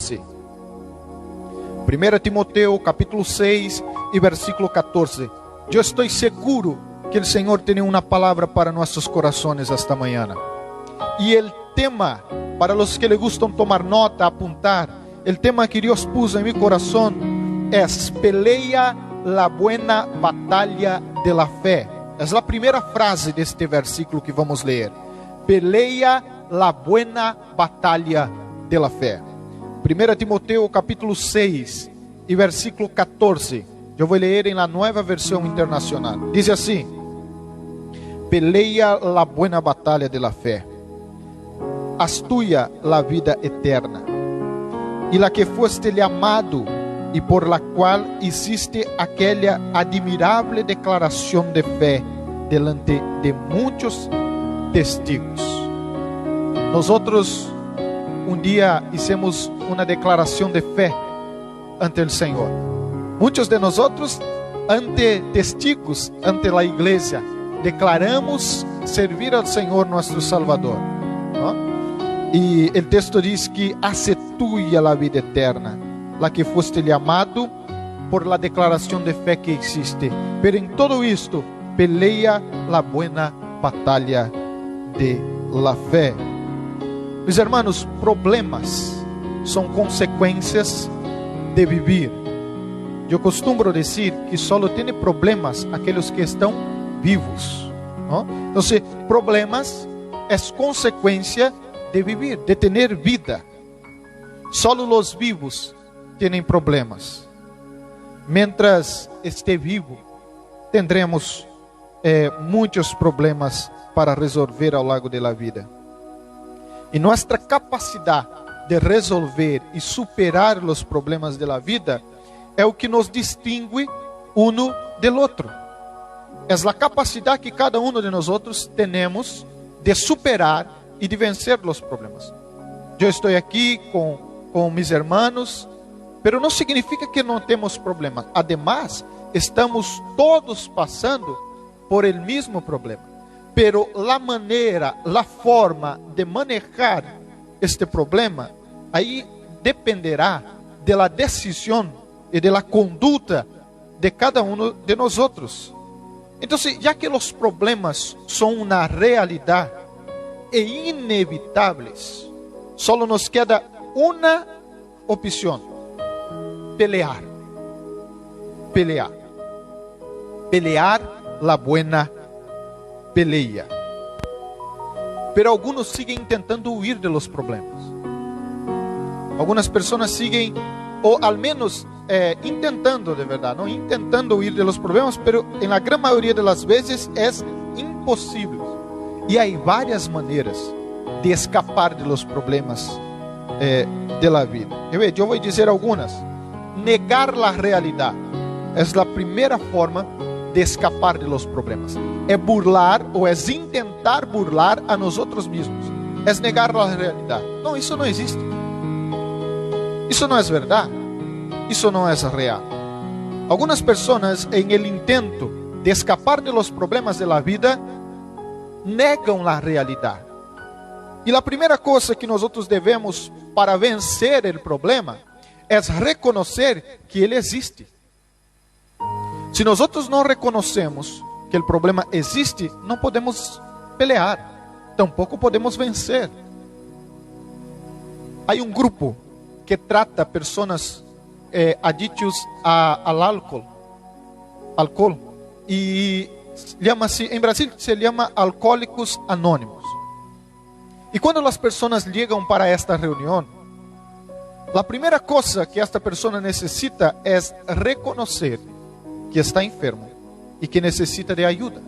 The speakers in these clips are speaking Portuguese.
assim. 1 Timoteo capítulo 6 e versículo 14. Eu estou seguro que o Senhor tem uma palavra para nossos corações esta manhã. E o tema, para os que le gustam tomar nota, apuntar, o tema que Deus puso em meu coração é: pelea la buena batalla de la fe. É a primeira frase deste versículo que vamos ler. Pelea la buena batalla de la fe. 1 Timoteo capítulo 6 e versículo 14. Eu vou ler em la Nueva Versão Internacional. Diz assim: pelea la buena batalla de la fe, haz tuya la vida eterna, y la que fuiste llamado, y por la cual hiciste aquella admirable declaración de fe delante de muchos testigos. Nosotros un día hicimos una declaración de fe ante el Señor. Muchos de nosotros ante testigos, ante la iglesia, declaramos servir al Señor nuestro Salvador, ¿no? Y el texto dice que hace tuya la vida eterna, la que fuiste llamado por la declaración de fe que existe. Pero en todo esto, pelea la buena batalla de la fe. Mis hermanos, problemas son consecuencias de vivir. Eu costumo dizer que só tem problemas aqueles que estão vivos, ¿no? Então, problemas é consequência de vivir, de ter vida. Só os vivos têm problemas. Mientras esté vivo, tendremos muitos problemas para resolver ao longo da vida. E nossa capacidade de resolver e superar os problemas da vida é o que nos distingue uno del outro. É a capacidade que cada um de nós temos de superar e de vencer os problemas. Eu estou aqui com meus irmãos, pero não significa que não temos problemas. Además, estamos todos passando por el mesmo problema. Pero la manera, la forma de manejar este problema, aí dependerá de la decisión e de la conduta de cada um de nós. Então, já que os problemas são uma realidade e inevitáveis, só nos queda uma opção: pelear. Pelear la buena pelea. Pero alguns siguen tentando huir de los problemas. Algumas pessoas siguen, ou al menos intentando, de verdade, não intentando huir de los problemas, pero en la gran mayoría de las veces es imposible. E há várias maneiras de escapar de los problemas de la vida. Eu vou dizer algumas. Negar la realidad es la primeira forma de escapar de los problemas. É burlar ou é intentar burlar a nosotros mesmos. É negar la realidad. Não, isso não existe. Isso não é verdade. Isso não é real. Algumas pessoas, em el intento de escapar de los problemas de la vida, negam la realidad. E a primeira coisa que nós devemos para vencer o problema é reconhecer que ele existe. Se nós não reconhecemos que o problema existe, não podemos pelear, tampouco podemos vencer. Há um grupo que trata pessoas adictos ao álcool, e chama-se, em Brasil se chama Alcoólicos Anônimos. E quando as pessoas chegam para esta reunião, a primeira coisa que esta pessoa necessita é reconhecer que está enfermo e que necessita de ajuda.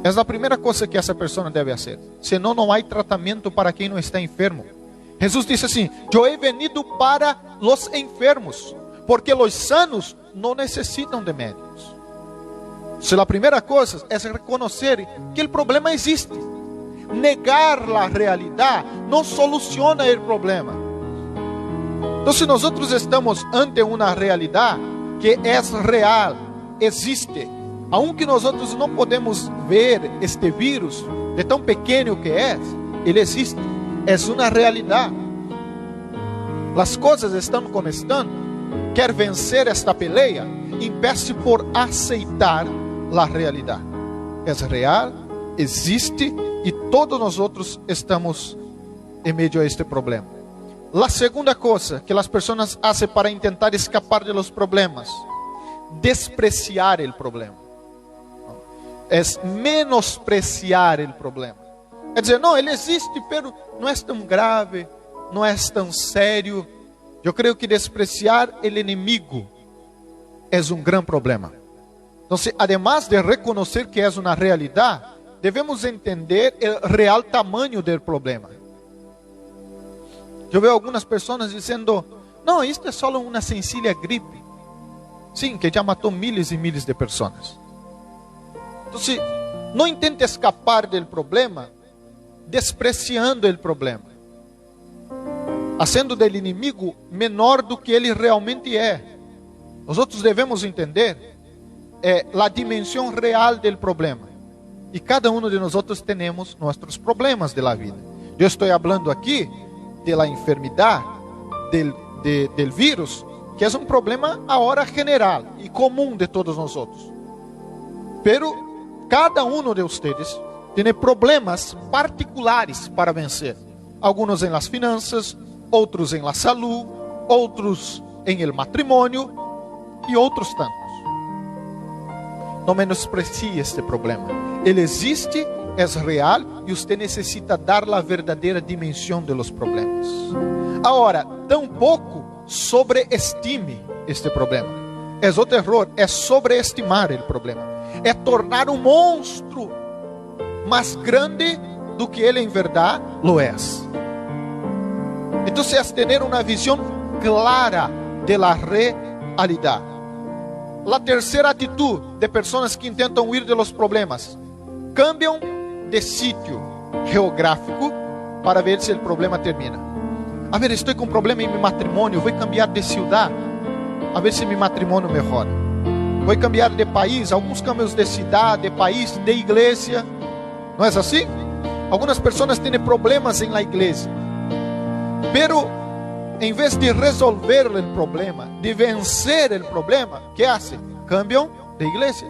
É a primeira coisa que essa pessoa deve fazer. Senão não há tratamento para quem não está enfermo. Jesus disse assim: eu he venido para los enfermos, porque los sanos não necessitam de médicos. Se a primeira coisa é reconhecer que o problema existe. Negar a realidade não soluciona o problema. Então, se nós estamos ante uma realidade que é real, existe, aunque nós não podemos ver este vírus, de tão pequeno que é, ele existe, é uma realidade. As coisas estão começando. Quer vencer esta peleia? Empiece por aceitar a realidade. É real, existe e todos nós outros estamos em meio a este problema. A segunda coisa que as pessoas fazem para tentar escapar de los problemas: despreciar o problema. É menospreciar o problema. É dizer, não, ele existe, pero não é tão grave, não é tão sério. Eu creio que despreciar o inimigo é grande problema. Então, además de reconhecer que é uma realidade, devemos entender o real tamanho do problema. Eu vejo algumas pessoas dizendo, não, isto é só uma sencilla gripe. Sim, que já matou miles e miles de pessoas. Então, não intente escapar do problema despreciando o problema, fazendo dele inimigo menor do que ele realmente é. Nós outros devemos entender a dimensão real do problema. E cada um de nós outros temos nossos problemas de la vida. Eu estou falando aqui da enfermidade, del vírus, que é um problema agora general e comum de todos nós outros. Pero cada um de vocês tem problemas particulares para vencer. Alguns em las finanças, outros em la salud, outros em el matrimônio e outros tantos. Não menosprecie este problema. Ele existe, é real e você necessita dar a verdadeira dimensão de los problemas. Agora, tampouco sobreestime este problema. É outro erro, é sobreestimar o problema. É tornar um monstro mais grande do que ele em verdade lo é. Então, é ter uma visão clara de la realidade. A terceira atitude de pessoas que tentam huir de los problemas: cambiam de sítio geográfico para ver se o problema termina. A ver, estou com um problema em meu matrimônio, vou cambiar de cidade, a ver se meu matrimônio melhora. Vou cambiar de país, alguns cambios de cidade, de país, de igreja. Não é assim? Algumas pessoas têm problemas em la igreja, pero em vez de resolver o problema, de vencer o problema, que fazem? Cambiam de igreja,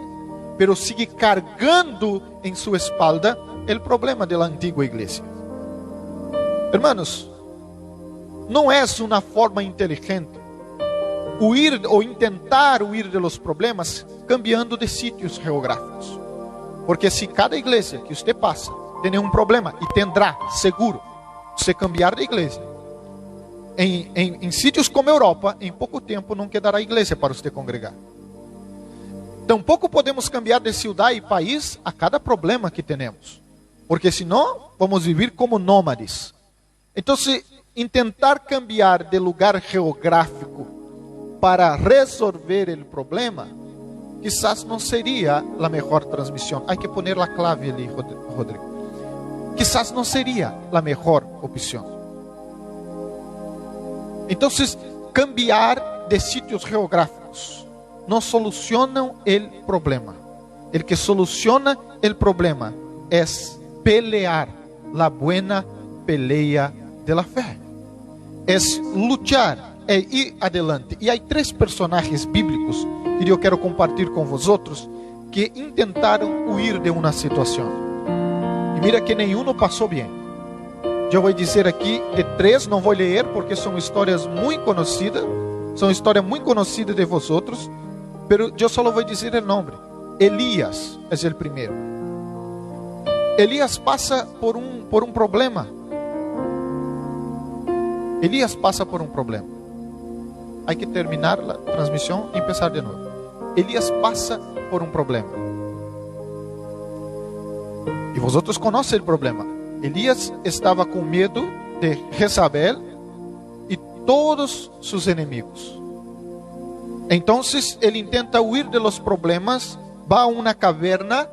pero sigue cargando em sua espalda o problema da antiga igreja. Hermanos, não é uma forma inteligente huir ou tentar huir de los problemas cambiando de sítios geográficos. Porque se cada igreja que você passa tem um problema, e tendrá, seguro, você cambiar de igreja, em sítios como Europa, em pouco tempo não quedará igreja para você congregar. Tampouco podemos cambiar de cidade e país a cada problema que temos, porque senão vamos viver como nômades. Então, se tentar cambiar de lugar geográfico para resolver o problema, quizás não seria a melhor transmissão. Há que poner a clave ali, Rodrigo. Quizás não seria a melhor opção. Então, cambiar de sítios geográficos não solucionam o problema. O que soluciona o problema é pelear a buena pelea de la fé. É lutar, é ir adelante. E há 3 personagens bíblicos que eu quero compartilhar com vosotros que tentaram huir de uma situação. E mira que nenhum passou bem. Eu vou dizer aqui de 3, não vou ler porque são histórias muito conhecidas, são histórias muito conhecidas de vosotros, pero eu só vou dizer o nome. Elias é o primeiro. Elias passa por um problema. Elias passa por um problema. Há que terminar a transmissão e começar de novo. Elias passa por um problema. E vosotros conhecem o problema. Elias estava com medo de Jezabel e todos seus inimigos. Então, ele tenta huir de los problemas, vai a uma caverna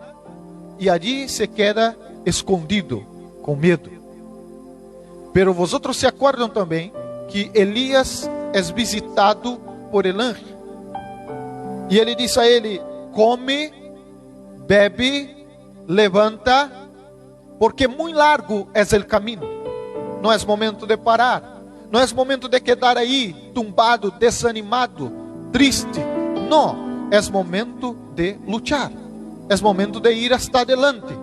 e allí se queda escondido, com medo. Pero vosotros se acordam também que Elias é visitado por el anjo. E ele diz a ele: come, bebe, levanta, porque muito largo é o caminho. Não é momento de parar. Não é momento de quedar aí tumbado, desanimado, triste. Não, é momento de lutar. É momento de ir hasta adelante.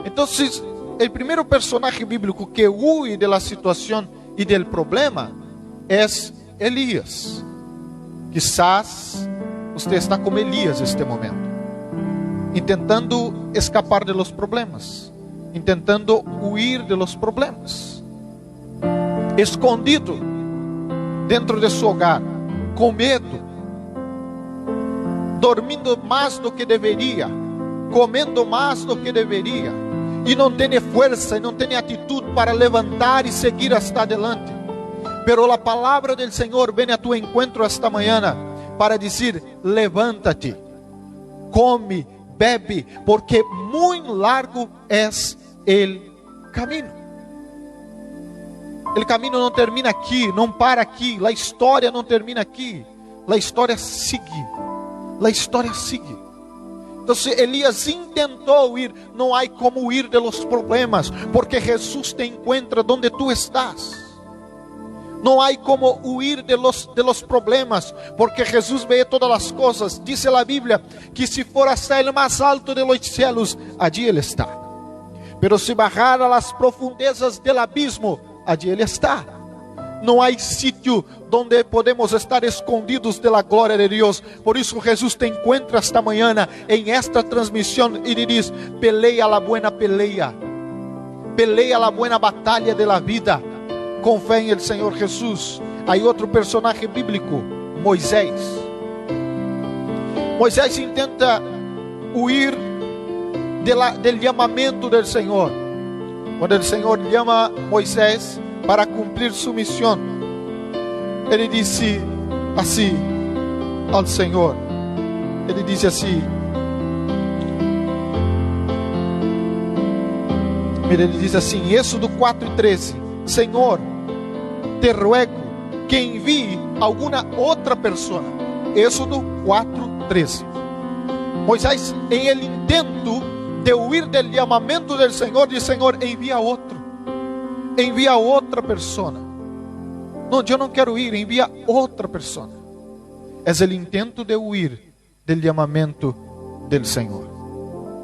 Então, o primeiro personagem bíblico que huye de la situação e del problema é Elias. Quizás você está como Elias neste momento, intentando escapar de los problemas, intentando huir de los problemas, escondido dentro de seu hogar, com medo, dormindo mais do que deveria, comendo mais do que deveria, e não tem força, e não tem atitude para levantar e seguir hasta adelante. Pero a palavra do Senhor vem a tu encontro esta manhã para dizer: levanta-te, come, bebe, porque muito largo é o caminho. O caminho não termina aqui, não para aqui, a história não termina aqui, a história sigue, a história sigue. Então, Elias intentou ir, não há como huir de los problemas, porque Jesus te encontra onde tu estás. Não há como huir de los problemas, porque Jesus vê todas as coisas. Diz a Bíblia que se for hasta el mais alto de los cielos, allí Ele está. Pero se bajar a las profundezas del abismo, allí Ele está. Não há sítio onde podemos estar escondidos da glória de Deus. Por isso Jesus te encontra esta manhã em esta transmissão e lhe diz: peleia a buena peleia, peleia a buena batalha de la vida, com fé em el Senhor Jesus. Há outro personagem bíblico, Moisés. Moisés intenta huir del chamamento do Senhor. Quando o Senhor chama Moisés para cumprir sua missão, ele disse assim ao Senhor, ele disse assim, ele diz assim, Êxodo 4:13, Senhor, te ruego que envie alguma outra pessoa. Êxodo 4:13. Moisés, em el intento de huir del chamamento do Senhor, diz: Senhor, envia outra pessoa. Não, eu não quero ir, envia outra pessoa. É o intento de huir del chamamento do Senhor,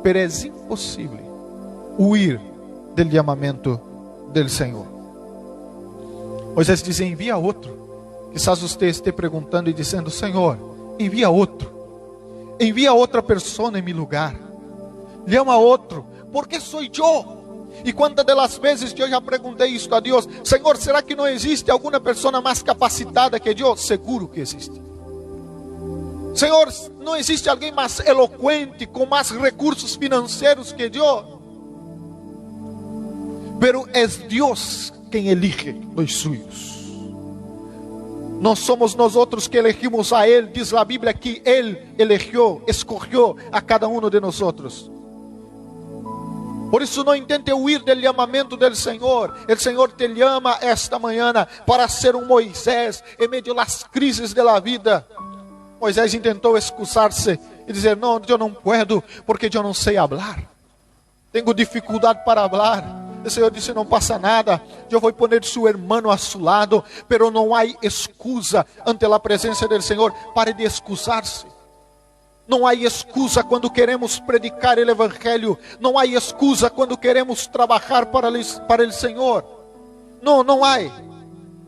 pero é impossível huir del chamamento do Senhor. Moisés diz: envia outro. Quizás você esteja perguntando e dizendo: Senhor, envia outra pessoa em meu lugar, chama outro, porque sou eu. E quantas das vezes eu já perguntei isso a Deus: Senhor, será que não existe alguma pessoa mais capacitada que eu? Seguro que existe. Senhor, não existe alguém mais eloquente, com mais recursos financeiros que eu? Pero é Deus quem elige os suyos. Não somos nós outros que elegimos a Ele. Diz a Bíblia que Ele escolheu a cada um de nós outros. Por isso não intente huir do chamamento do Senhor. O Senhor te chama esta manhã para ser um Moisés em meio das crises da vida. Moisés tentou excusar-se e dizer: não, eu não puedo, porque eu não sei falar. Tenho dificuldade para falar. O Senhor disse: não passa nada, eu vou poner seu irmão a seu lado. Pero não há excusa ante a presença do Senhor. Pare de excusar-se. Não há excusa quando queremos predicar o Evangelho. Não há excusa quando queremos trabalhar para o Senhor. Não há.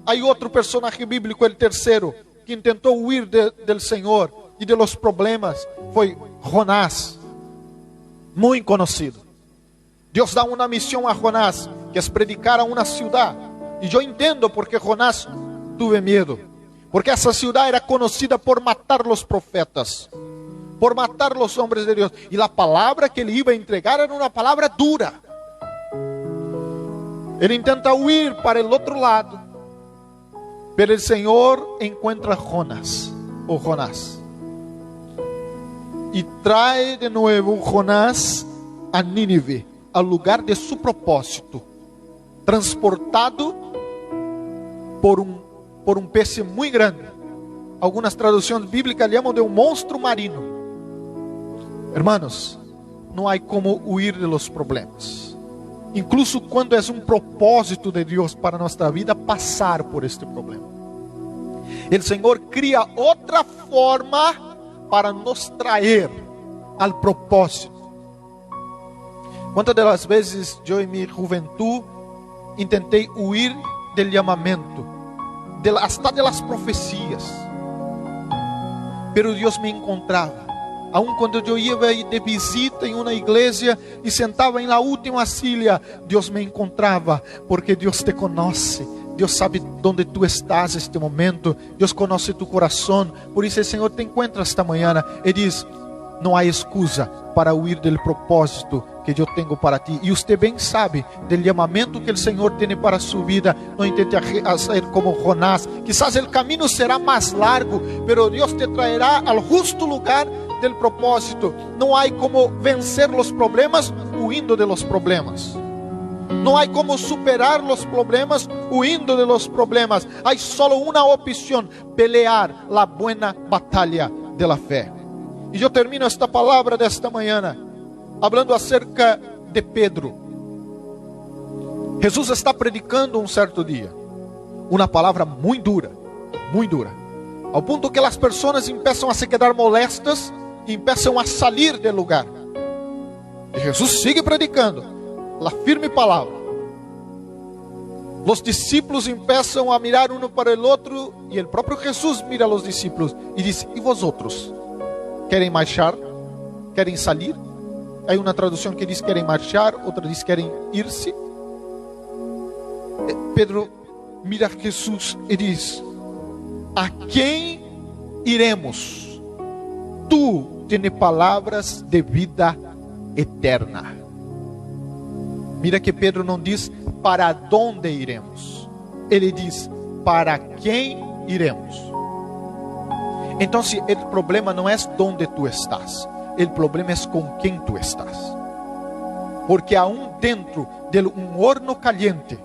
Há outro personagem bíblico, o terceiro, que tentou huir do Senhor e de los problemas, foi Jonás, muito conhecido. Deus dá uma missão a Jonás, que é predicar a uma cidade. E eu entendo porque Jonás teve medo, porque essa cidade era conhecida por matar os profetas, por matar os homens de Deus. E a palavra que ele ia entregar era uma palavra dura. Ele tenta huir para o outro lado, pero o Senhor encontra Jonás, e traz de novo Jonás a Nínive, ao lugar de seu propósito, transportado por um peixe muito grande. Algumas traduções bíblicas chamam de um monstro marino. Hermanos, não há como huir de los problemas. incluso quando é um propósito de Deus para nossa vida passar por este problema. O Senhor cria outra forma para nos trazer ao propósito. Quantas das vezes eu em minha juventude tentei huir do chamamento, hasta de las profecias, pero Deus me encontrava. Aun quando eu ia de visita em uma igreja e sentava em la última silla, Deus me encontrava, porque Deus te conhece. Deus sabe onde tu estás neste momento. Deus conhece tu coração. Por isso o Senhor te encontra esta manhã e diz: não há excusa para huir do propósito que eu tenho para ti. E você bem sabe do chamamento que o Senhor tem para sua vida. Não intente fazer como Jonás. Quizás o caminho será mais largo, pero Deus te traerá ao justo lugar del propósito. Não há como vencer os problemas huindo de los problemas. Não há como superar os problemas huindo de los problemas. Há solo uma opção: pelear a buena batalha de la fé. E eu termino esta palavra desta manhã falando acerca de Pedro. Jesus está predicando um certo dia uma palavra muito dura, ao ponto que as pessoas começam a se quedar molestas e começam a sair do lugar. E Jesus sigue predicando a firme palavra. Os discípulos começam a mirar um para o outro, e o próprio Jesus mira a los discípulos e diz: e vosotros? Querem marchar? Querem sair? Há uma tradução que diz querem marchar, outra diz querem ir-se. Pedro mira a Jesus e diz: a quem iremos? Tu tens palavras de vida eterna. Mira que Pedro não diz para onde iremos, ele diz para quem iremos. Então, o problema não é onde tu estás, o problema é com quem tu estás. Porque aún dentro de um horno caliente,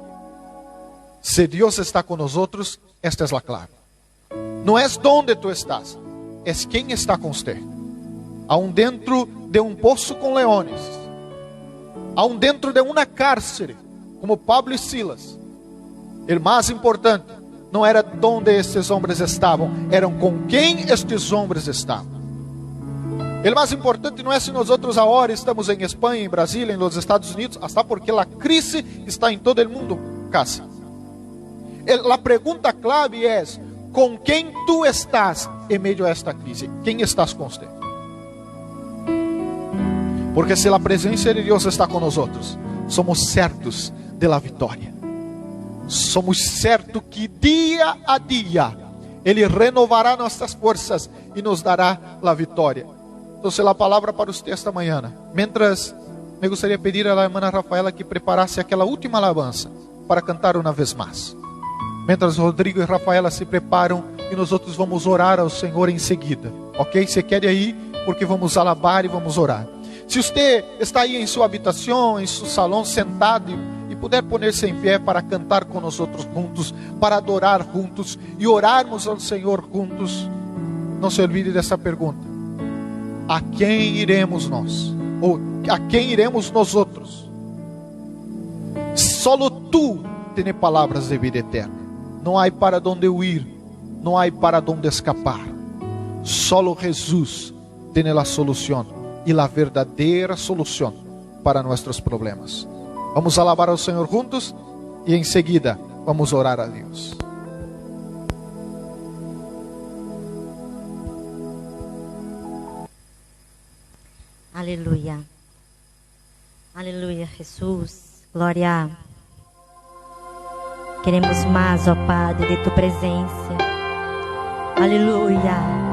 se Deus está com nós, esta é a clave. Não é onde tu estás, é quem está com você. Aún dentro de um poço com leões, aún dentro de uma cárcere, como Pablo e Silas, o mais importante não era onde estes homens estavam, eram com quem estes homens estavam. O mais importante não é se nós agora estamos em Espanha, em Brasília, em los Estados Unidos, hasta porque a crise está em todo o mundo, casi. A pergunta clave é: com quem tu estás em meio a esta crise? Quem estás com você? Porque se a presença de Deus está com nós, somos certos de la vitória. Somos certos que dia a dia Ele renovará nossas forças e nos dará a vitória. Então, a palavra para você esta manhã. Mientras, me gostaria de pedir à irmã Rafaela que preparasse aquela última alabança para cantar uma vez mais. Mientras Rodrigo e Rafaela se preparam, e nós outros vamos orar ao Senhor em seguida. Ok? Você quer ir? Porque vamos alabar e vamos orar. Se você está aí em sua habitação, em seu salão, sentado e puder poner-se em pé para cantar com nós outros juntos, para adorar juntos e orarmos ao Senhor juntos, não se olvide dessa pergunta: a quem iremos nós? Ou a quem iremos nós outros? Solo tu tens palavras de vida eterna. Não há para onde huir, não há para onde escapar. Solo Jesus tem a solução e a verdadeira solução para nossos problemas. Vamos alabar ao Senhor juntos e em seguida vamos orar a Deus. Aleluia. Aleluia, Jesus. Glória. Queremos mais, ó Padre, de tu presença. Aleluia.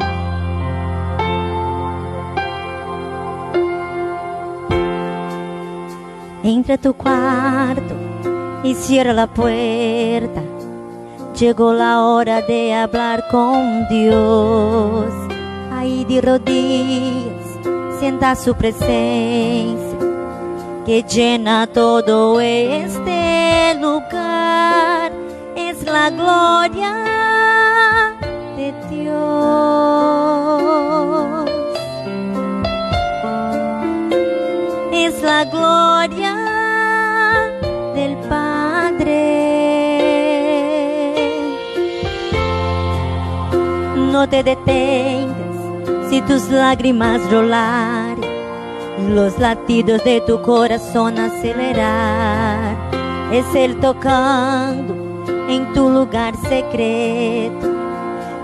Entra a tu cuarto y cierra la puerta. Llegó la hora de hablar con Dios. Ahí de rodillas, sienta su presencia que llena todo este lugar. Es la gloria de Dios. Es la gloria No te detengas si tus lágrimas rolaren y los latidos de tu corazón acelerar. Es Él tocando en tu lugar secreto,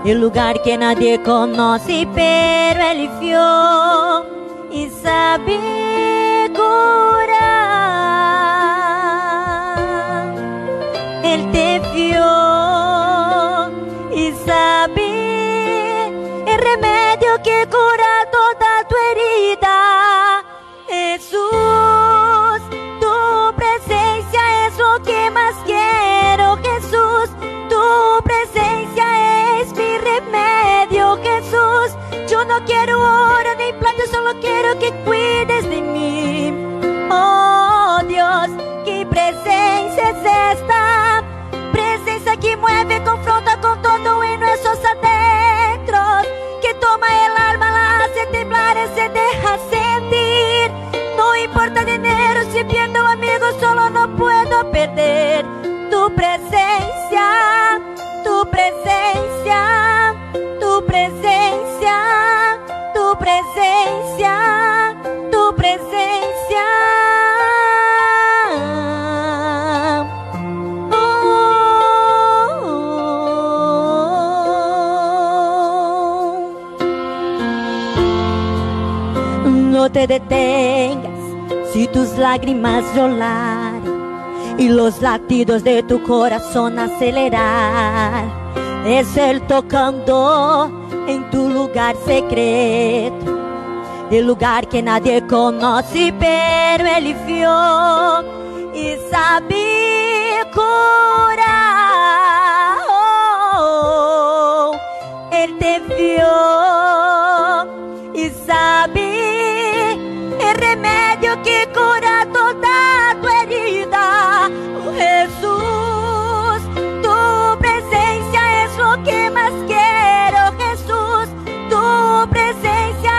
el lugar que nadie conoce, pero Él vio y sabe curar. Él te vio y sabe el remedio que cura toda tu herida. Jesús, tu presencia es lo que más quiero. Jesús, tu presencia es mi remedio. Jesús, yo no quiero oro ni plata, solo quiero que cuides de mí. Oh Dios, ¿qué presencia es esta? Presencia que mueve, confronta con todo en nuestros adentros, que toma el alma, la hace temblar y se deja sentir. No importa dinero, si pierdo amigos, solo no puedo perder tu presencia, tu presencia, tu presencia, tu presencia, tu presencia. No te detengas si tus lágrimas rolaren y los latidos de tu corazón acelerar. Es Él tocando en tu lugar secreto, el lugar que nadie conoce, pero Él vio y sabe curar. Oh, Él te vio y sabe el remedio que cura toda tu herida. Oh, Jesús, tu presencia es lo que más quiero. Jesús, tu presencia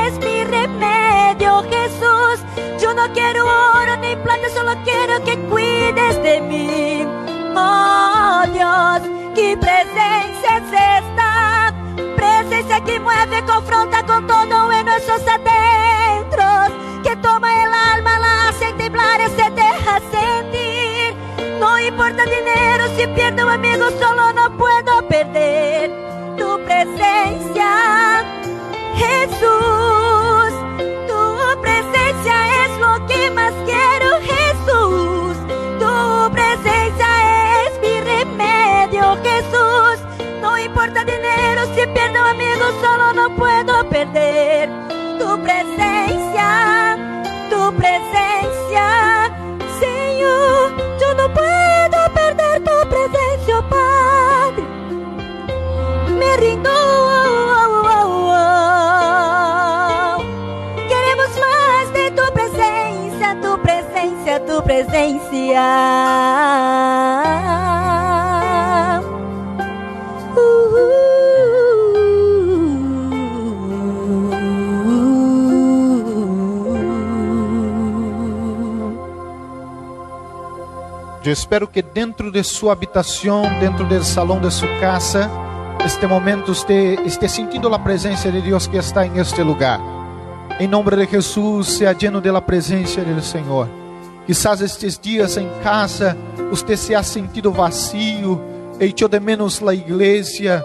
es mi remedio. Jesús, yo no quiero oro ni plata, solo quiero que cuides de mí. Oh Dios, ¿qué presencia es esta? Presencia que mueve, confronta con todo en nuestros adentros, que toma el alma, la hace temblar y se deja sentir. No importa dinero, si pierdo amigos, solo no puedo perder tu presencia. Jesús, tu presencia es lo que más quiero. Jesús, tu presencia es mi remedio. Jesús, no importa dinero, si pierdo amigos, solo no puedo perder tu presencia, tu presencia. Señor, yo no puedo perder tu presencia, oh Padre. Me rindo. Queremos más de tu presencia, tu presencia, tu presencia. Eu espero que dentro de sua habitação, dentro do salão de sua casa, este momento esté sentindo a presença de Deus que está em este lugar. Em nome de Jesus, seja lleno de la presença do Senhor. Quizás estes dias em casa, você se ha sentido vazio, echou de menos a igreja,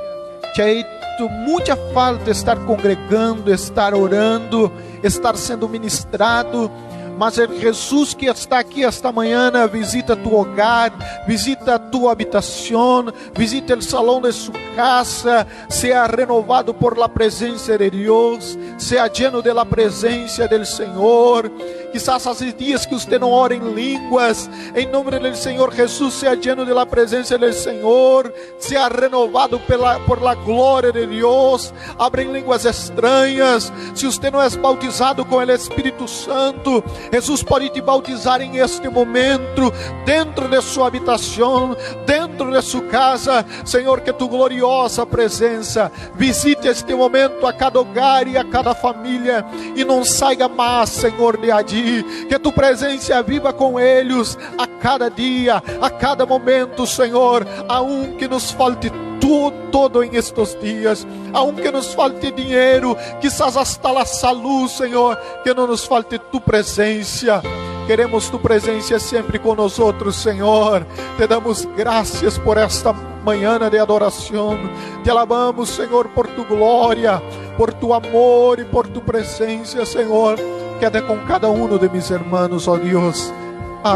te ha hecho muita falta estar congregando, estar orando, estar sendo ministrado. Mas é Jesus que está aqui esta manhã, visita tu hogar, visita tu habitação, visita o salão de sua casa, seja renovado por la presença de Deus, seja lleno de la presença del Senhor. Quizás hace dias que você não ora em línguas, em nome do Senhor Jesus, seja lleno de la presença del Senhor, seja renovado por la glória de Deus, abra em línguas estranhas. Se você não é bautizado com o Espírito Santo, Jesus pode te bautizar em este momento, dentro de sua habitação, dentro de sua casa. Senhor, que tu gloriosa presença visite este momento a cada hogar e a cada família, e não saia mais, Senhor, de allí. Que tu presença viva com eles a cada dia, a cada momento, Senhor, aun que nos falte todo en estos días, aunque nos falte dinheiro, quizás hasta la salud, Senhor, que não nos falte tu presença. Queremos tu presença sempre com nós, Senhor. Te damos graças por esta manhã de adoração. Te alabamos, Senhor, por tu glória, por tu amor e por tu presença, Senhor. Queda com cada um de mis hermanos, ó Deus.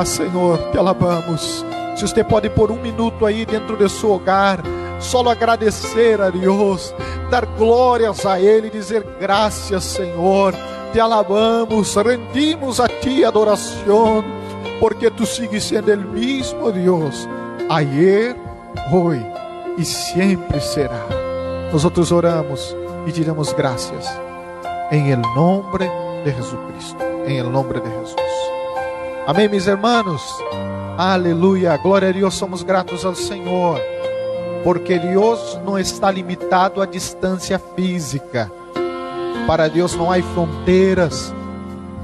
Senhor, te alabamos. Se você pode por um minuto aí dentro de seu hogar, só agradecer a Deus, dar glórias a Ele e dizer graças, Senhor. Te alabamos, rendimos a Ti adoração, porque Tu sigues sendo o mesmo Deus, ayer, hoje e sempre será. Nós oramos e te damos graças, em el nombre de Jesucristo, em el nombre de Jesus. Amém, mis hermanos. Aleluia, glória a Deus. Somos gratos ao Senhor, porque Deus não está limitado à distância física. Para Deus não há fronteiras.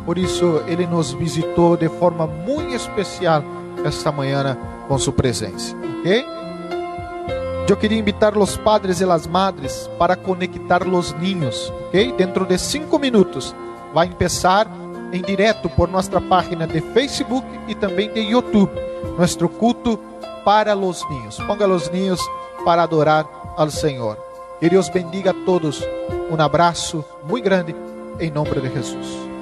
Por isso Ele nos visitou de forma muito especial esta manhã com sua presença, ok? Eu queria invitar os padres e as madres para conectar os niños, ok? Dentro de 5 minutos vai começar em direto por nossa página de Facebook e também de YouTube, nosso culto para os niños. Ponga os niños para adorar ao Senhor. Que Deus bendiga a todos. Um abraço muito grande em nome de Jesus.